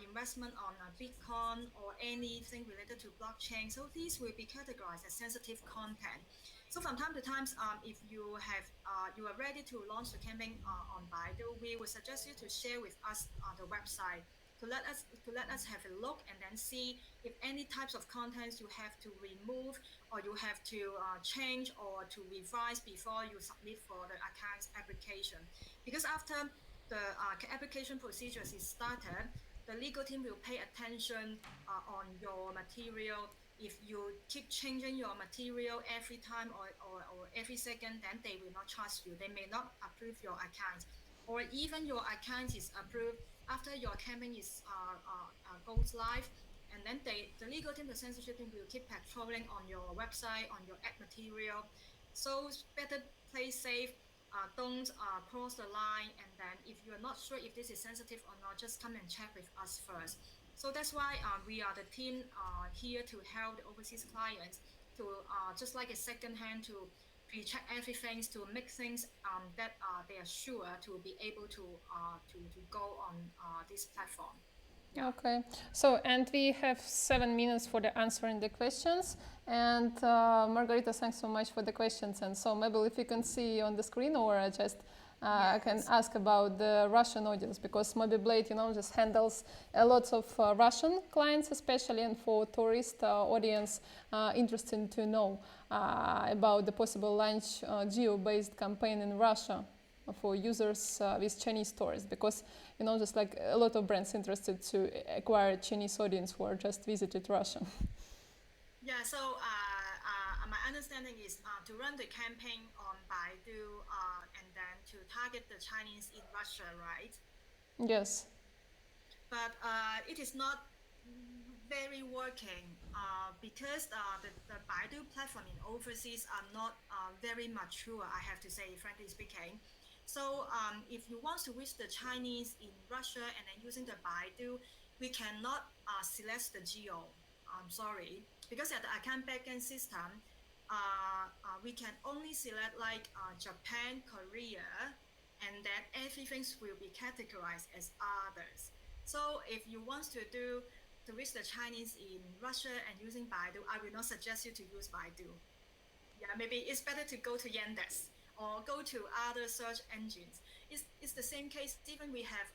investment on Bitcoin, or anything related to blockchain. So these will be categorized as sensitive content. So from time to time, if you are ready to launch the campaign on Baidu, we would suggest you to share with us the website, to let us have a look, and then see if any types of contents you have to remove, or you have to change or to revise before you submit for the account application. Because after the application procedures is started, the legal team will pay attention on your material. If you keep changing your material every time, or every second, then they will not trust you. They may not approve your account, or even your account is approved after your campaign is goes live, and then the legal team, the censorship team, will keep patrolling on your website, on your ad material. So better play safe. Don't cross the line, and then if you're not sure if this is sensitive or not, just come and check with us first. So that's why we are the team here to help the overseas clients to just like a second hand, to pre-check everything, to make things that they are sure to be able to go on this platform. Yeah. Okay, so and we have 7 minutes for the answering the questions. And Margarita, thanks so much for the questions. And so, Mabel, if you can see on the screen, or just I can Yes. ask about the Russian audience because Mobiblade, just handles a lot of Russian clients, especially, and for tourist audience, interesting to know about the possible launch geo-based campaign in Russia for users with Chinese tourists because just like a lot of brands interested to acquire Chinese audience who are just visited Russia. Yeah, so my understanding is to run the campaign on Baidu and then to target the Chinese in Russia, right? Yes. But it is not very working because the Baidu platform in overseas are not very mature, I have to say, frankly speaking. So if you want to reach the Chinese in Russia and then using the Baidu, we cannot select the geo. I'm sorry, because at the account backend system, we can only select like Japan, Korea, and then everything will be categorized as others. So if you want to reach the Chinese in Russia and using Baidu, I will not suggest you to use Baidu. Yeah, maybe it's better to go to Yandex or go to other search engines. It's the same case. Even we have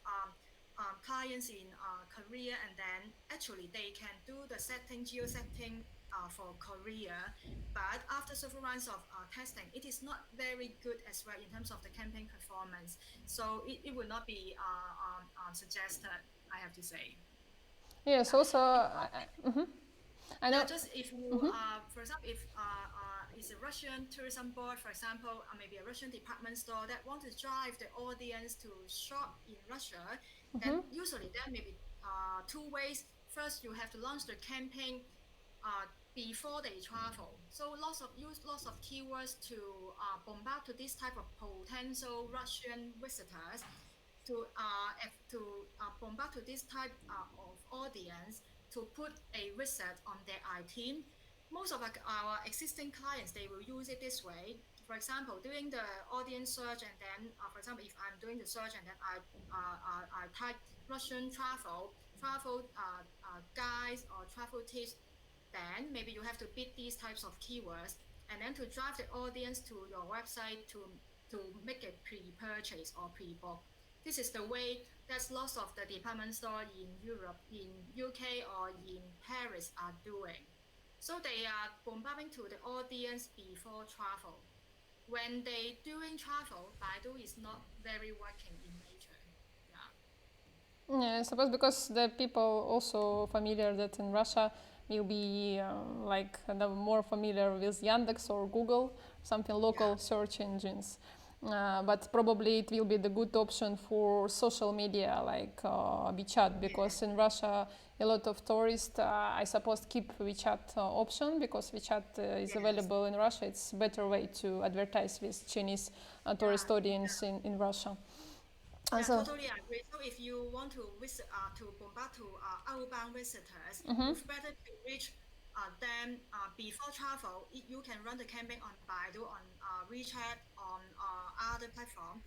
clients in Korea, and then actually they can do the setting, geo setting for Korea, but after several rounds of testing, it is not very good as well in terms of the campaign performance. So it would not be suggested, I have to say. Yes. Yeah. Also, If I yeah, know. just if you, for example, if it's a Russian tourism board, for example, maybe a Russian department store that want to drive the audience to shop in Russia, then usually there may be two ways. First, you have to launch the campaign uh, before they travel. So lots of keywords to bombard to this type of potential Russian visitors to bombard to this type of audience to put a research on their item. Most of our existing clients, they will use it this way. For example, doing the audience search, and then, for example, if I'm doing the search and then I type Russian travel guides or travel tips, then maybe you have to beat these types of keywords and then to drive the audience to your website to make a pre-purchase or pre-book. This is the way that lots of the department store in Europe, in UK or in Paris are doing. So they are bombarding to the audience before travel. When they doing travel, Baidu is not very working in nature. Yeah. Yeah, I suppose because the people also familiar that in Russia will be like more familiar with Yandex or Google, something Yeah. local search engines. But probably it will be the good option for social media like WeChat Yeah. because in Russia a lot of tourists, I suppose, keep WeChat option because WeChat is Yes. available in Russia. It's a better way to advertise with Chinese tourist Yeah. audience in Russia. Yeah, So, totally agree. So if you want to visit, to bombard to outbound visitors, mhm. it's better to reach them before travel. You can run the campaign on Baidu, on WeChat, on other platform.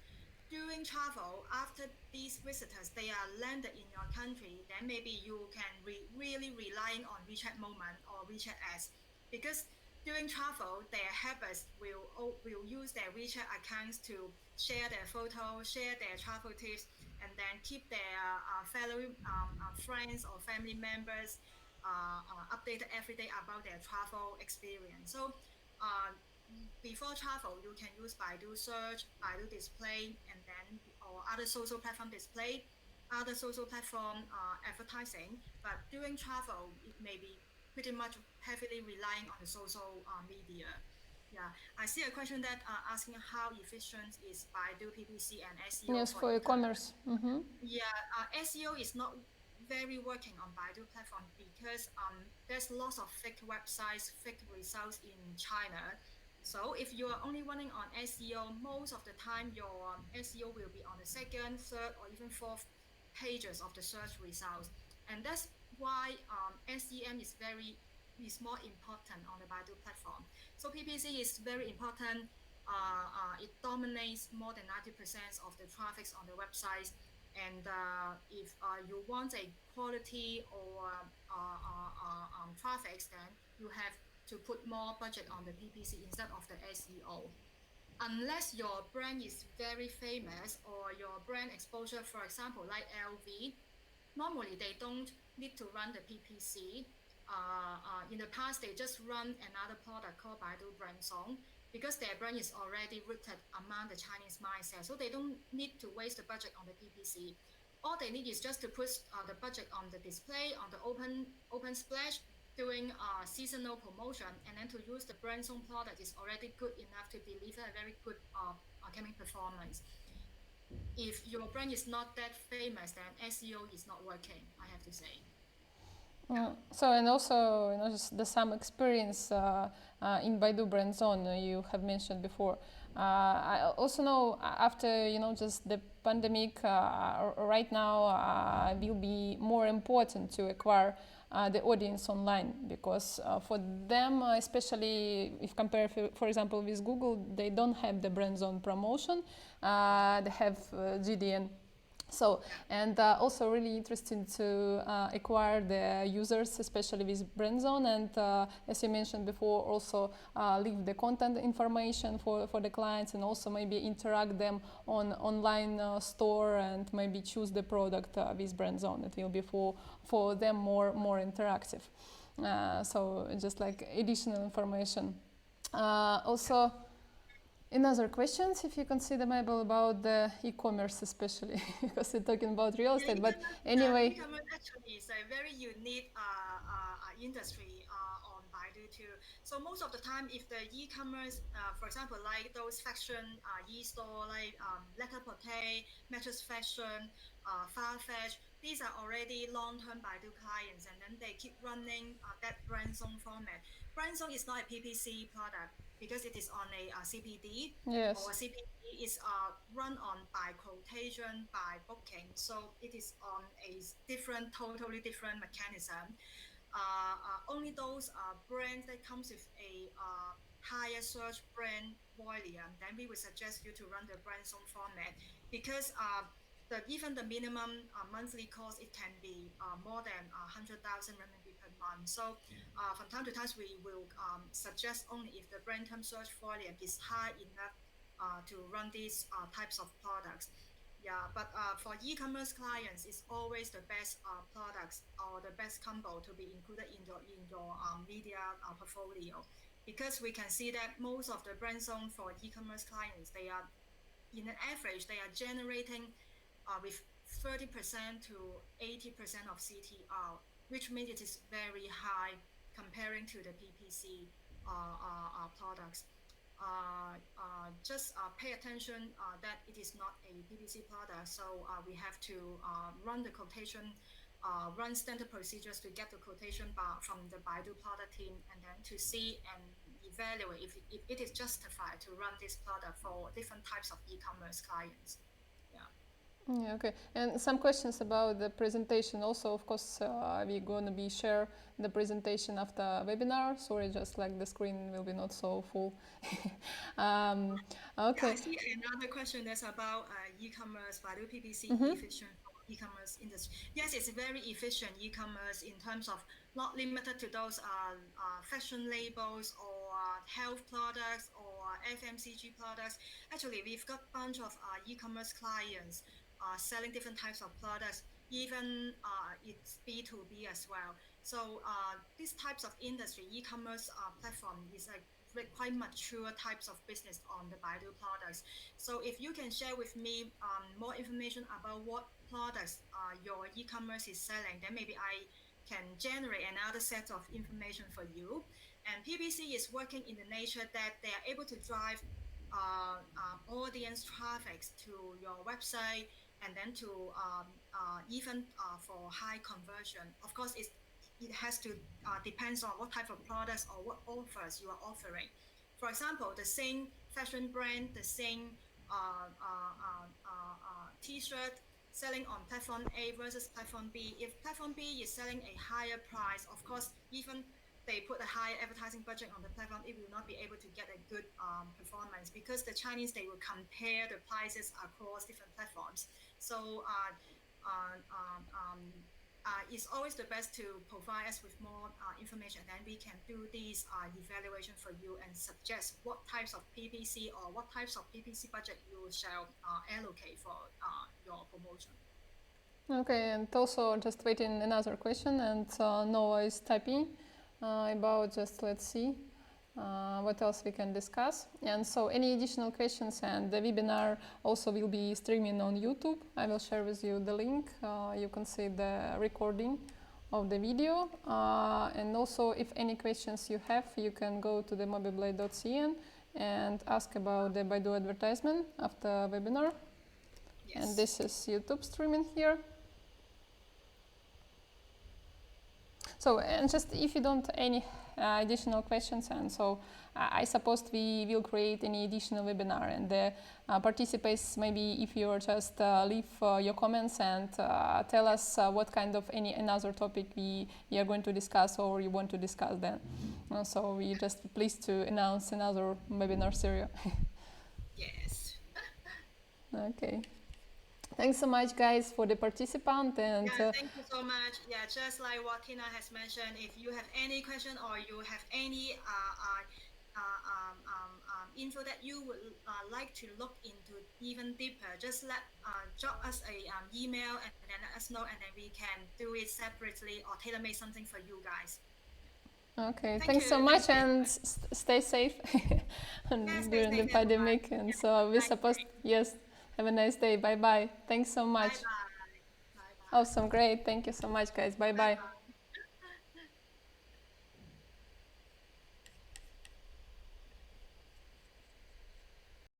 During travel, after these visitors they are landed in your country, then maybe you can really relying on WeChat Moment or WeChat ads because during travel, their habits will use their WeChat accounts to share their photos, share their travel tips, and then keep their fellow friends or family members updated every day about their travel experience. So before travel, you can use Baidu search, Baidu display, and then or other social platform display, other social platform advertising. But during travel, it may be pretty much heavily relying on the social media. Yeah, I see a question that asking how efficient is Baidu PPC and SEO Yes, for for e-commerce. e-commerce. Mm-hmm. Yeah, SEO is not very working on Baidu platform because there's lots of fake websites, fake results in China. So if you are only running on SEO, most of the time your SEO will be on the second, third, or even fourth pages of the search results, and that's why SEM is more important on the Baidu platform. So PPC is very important. It dominates more than 90% of the traffic on the websites. And if you want a quality or traffic, then you have to put more budget on the PPC instead of the SEO. unless your brand is very famous or your brand exposure, for example, like LV, normally they don't need to run the PPC. In the past, they just run another product called Baidu Brand Song because their brand is already rooted among the Chinese mindset. So they don't need to waste the budget on the PPC. All they need is just to put the budget on the display, on the open splash, doing seasonal promotion, and then to use the brand song product is already good enough to deliver a very good campaign performance. If your brand is not that famous, then SEO is not working, I have to say. Yeah. So and also just the some experience in Baidu brand zone you have mentioned before. I also know after just the pandemic right now will be more important to acquire the audience online because for them especially if compare for example with Google they don't have the brand zone promotion, they have GDN. So, and also really interesting to acquire the users, especially with brand zone, and as you mentioned before, also leave the content information for the clients, and also maybe interact them on online store, and maybe choose the product with brand zone. It will be for them more interactive. So just like additional information. Also. Another questions, if you consider maybe about the e-commerce, especially because we're talking about real estate. But anyway, e-commerce actually is a very unique industry on Baidu too. So most of the time, if the e-commerce, for example, like those fashion e-store like Net-a-Porter, Mattress Fashion, Farfetch, these are already long-term Baidu clients, and then they keep running that brand song format. Brand song is not a PPC product because it is on a CPD, or yes. CPD is run on by quotation, by booking. So it is on a totally different mechanism. Only those brands that comes with a higher search brand volume, then we would suggest you to run the brand song format because even the minimum monthly cost, it can be more than 100,000 renminbi per month. So from time to time, we will suggest only if the brand term search volume is high enough to run these types of products. Yeah, but for e-commerce clients, it's always the best products or the best combo to be included in your media portfolio, because we can see that most of the brand zone for e-commerce clients, they are in an average they are generating with 30% to 80% of CTR, which means it is very high comparing to the PPC products. Just pay attention that it is not a PPC product, so we have to run the quotation, run standard procedures to get the quotation from the Baidu product team, and then to see and evaluate if it is justified to run this product for different types of e-commerce clients. Yeah. Yeah, okay. And some questions about the presentation. Also, of course, we're going to be share the presentation after webinar. Sorry, just like the screen will be not so full. Yeah, I Okay. see another question that's about e-commerce, Baidu PPC Mm-hmm. efficient for e-commerce industry. Yes, it's very efficient e-commerce in terms of not limited to those fashion labels or health products or FMCG products. Actually, we've got a bunch of e-commerce clients selling different types of products. Even it's B2B as well. So these types of industry, e-commerce platform is like quite mature types of business on the Baidu products. So if you can share with me more information about what products your e-commerce is selling, then maybe I can generate another set of information for you. And PPC is working in the nature that they are able to drive audience traffic to your website, and then to even for high conversion. Of course, it has to depends on what type of products or what offers you are offering. For example, the same fashion brand, the same T-shirt selling on platform A versus platform B. If platform B is selling a higher price, of course, even they put a higher advertising budget on the platform, it will not be able to get a good performance, because the Chinese, they will compare the prices across different platforms. So uh, it's always the best to provide us with more information, and then we can do this evaluation for you and suggest what types of PPC or what types of PPC budget you shall allocate for your promotion. Okay, and also just waiting another question, and Noah is typing about just let's see what else we can discuss. And so any additional questions, and the webinar also will be streaming on YouTube. I will share with you the link. You can see the recording of the video. And also if any questions you have, you can go to the mobiblade.cn and ask about the Baidu advertisement after webinar. Yes. And this is YouTube streaming here. So, and just if you don't any additional questions, and so I suppose we will create any additional webinar, and the participants, maybe if you just leave your comments and tell us what kind of another topic we are going to discuss or you want to discuss then. So we just pleased to announce another webinar series. Yes. Okay. Thanks so much, guys, for the participant. And thank you so much. Yeah, just like what Tina has mentioned, if you have any question or you have any info that you would like to look into even deeper, just drop us a email and then let us know, and then we can do it separately or tailor-make something for you guys. Okay, thanks so much, and stay safe during the pandemic. And so we suppose, yes, have a nice day. Bye-bye. Thanks so much. Bye-bye. Awesome, great. Thank you so much, guys. Bye-bye.